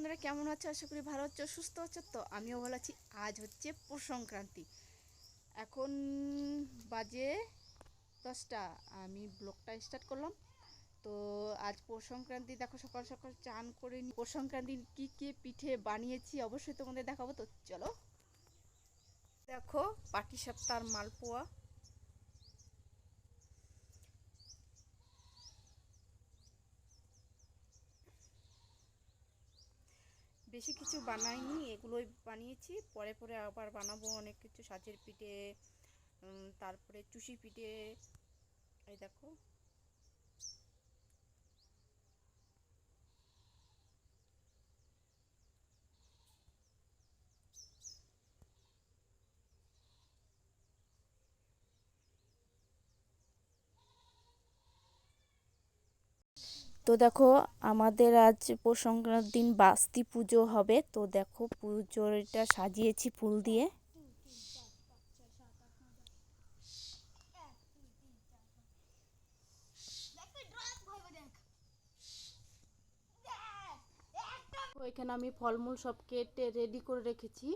বন্ধুরা কেমন আছো? আশা করি ভালো আছো, সুস্থ আছো। তো আমিও ভালো আছি। আজ হচ্ছে পৌষ সংক্রান্তি। এখন বাজে 10টা। আমি ব্লগটা স্টার্ট করলাম। তো আজ পৌষ সংক্রান্তি, দেখো সকাল সকাল চান করে পৌষ সংক্রান্তির কী কী পিঠে বানিয়েছি অবশ্যই তোমাদের দেখাবো। তো চলো দেখো, পাটিসাপটার মালপোয়া, বেশি কিছু বানাইনি, এগুলোই বানিয়েছি। পরে পরে আবার বানাবো অনেক কিছু, সাজের পিঠে, তারপরে চুষি পিঠে। এই দেখো, তো দেখো আমাদের আজ পৌষ সংক্রান্তির দিন বাস্তি পুজো হবে। তো দেখো পুজোটা সাজিয়েছি ফুল দিয়ে। তো এখানে আমি ফলমূল সব কেটে রেডি করে রেখেছি।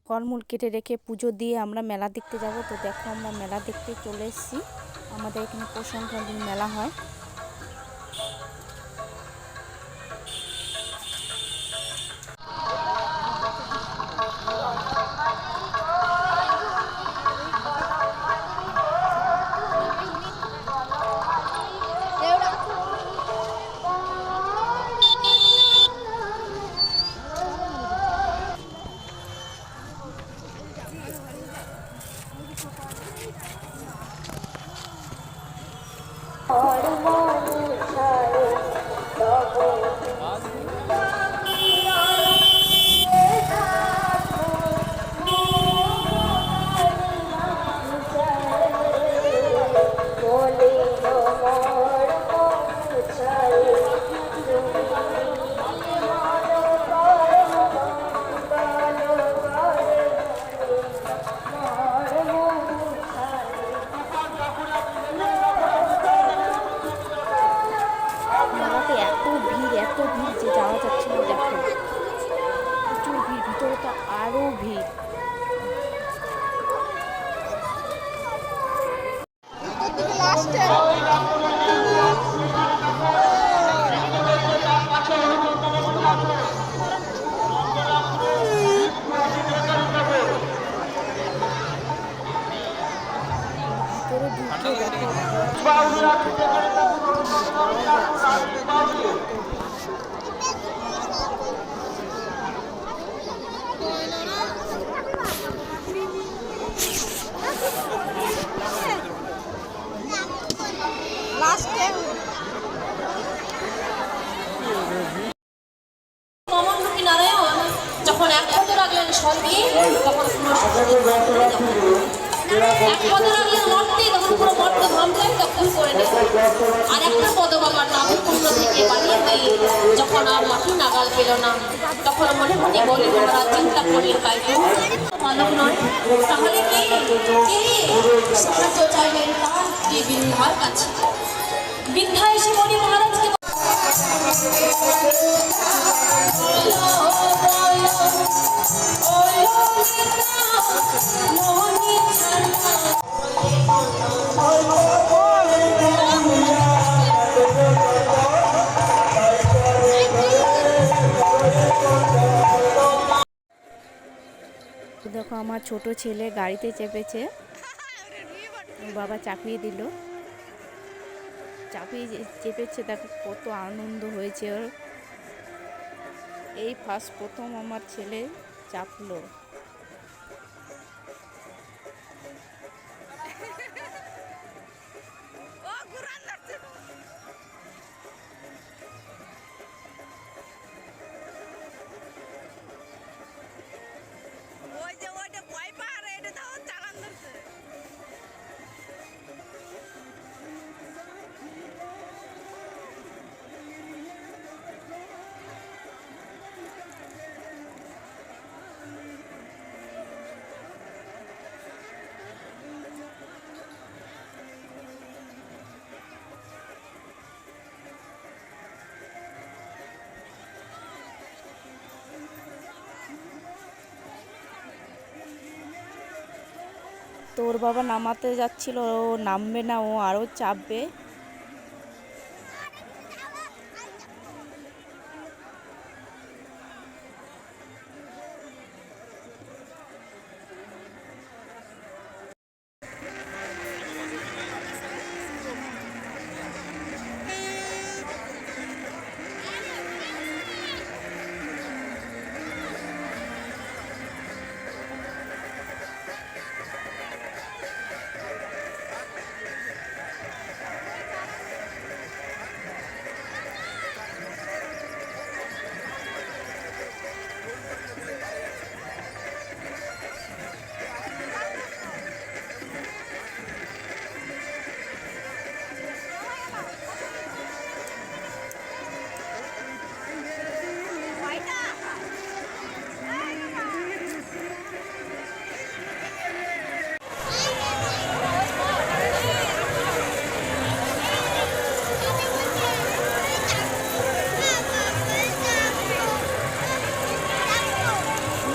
ফলমূল কেটে রেখে পুজো দিয়ে আমরা মেলা দেখতে যাব। তো দেখো আমরা মেলা দেখতে চলে এসেছি। আমাদের এখানে পৌষ সংক্রান্তির মেলা হয়। এত ভিড় যে যাওয়া যাচ্ছে না। দেখো প্রচুর ভিড়, ভিতরে তো আরো ভিড়। ভিতরে ঢুকে দেখো যখন এক পদ রাখলেন স্বর্গে তখন এক পদ রাখলেন মর্তে তখন পুরো মর্ত ধামটাই দখল করে নেয়। আর একটা পদ বাবার নাভি কুণ্ড থেকে বানিয়ে হয়ে যখন আর মাটি নাগাল পেল না, তখন মনে মনে বলি ওরা চিন্তা করলেন তাই মানব নয়, তাহলে কে সাহায্য চাইলেন তার যে বিন্ধার কাছে। বিন্ধা এসে বলি মহারাজকে দেখো আমার ছোট ছেলে গাড়িতে চেপেছে, বাবা চাপিয়ে দিল, চাপিয়ে চেপেছে। দেখো কত আনন্দ হয়েছে ওর। এই ফার্স্ট প্রথম আমার ছেলে চাপলো। তো ওর বাবা নামাতে যাচ্ছিল, ও নামবে না, ও আরও চাপবে।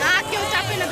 না, কেউ চাপে না।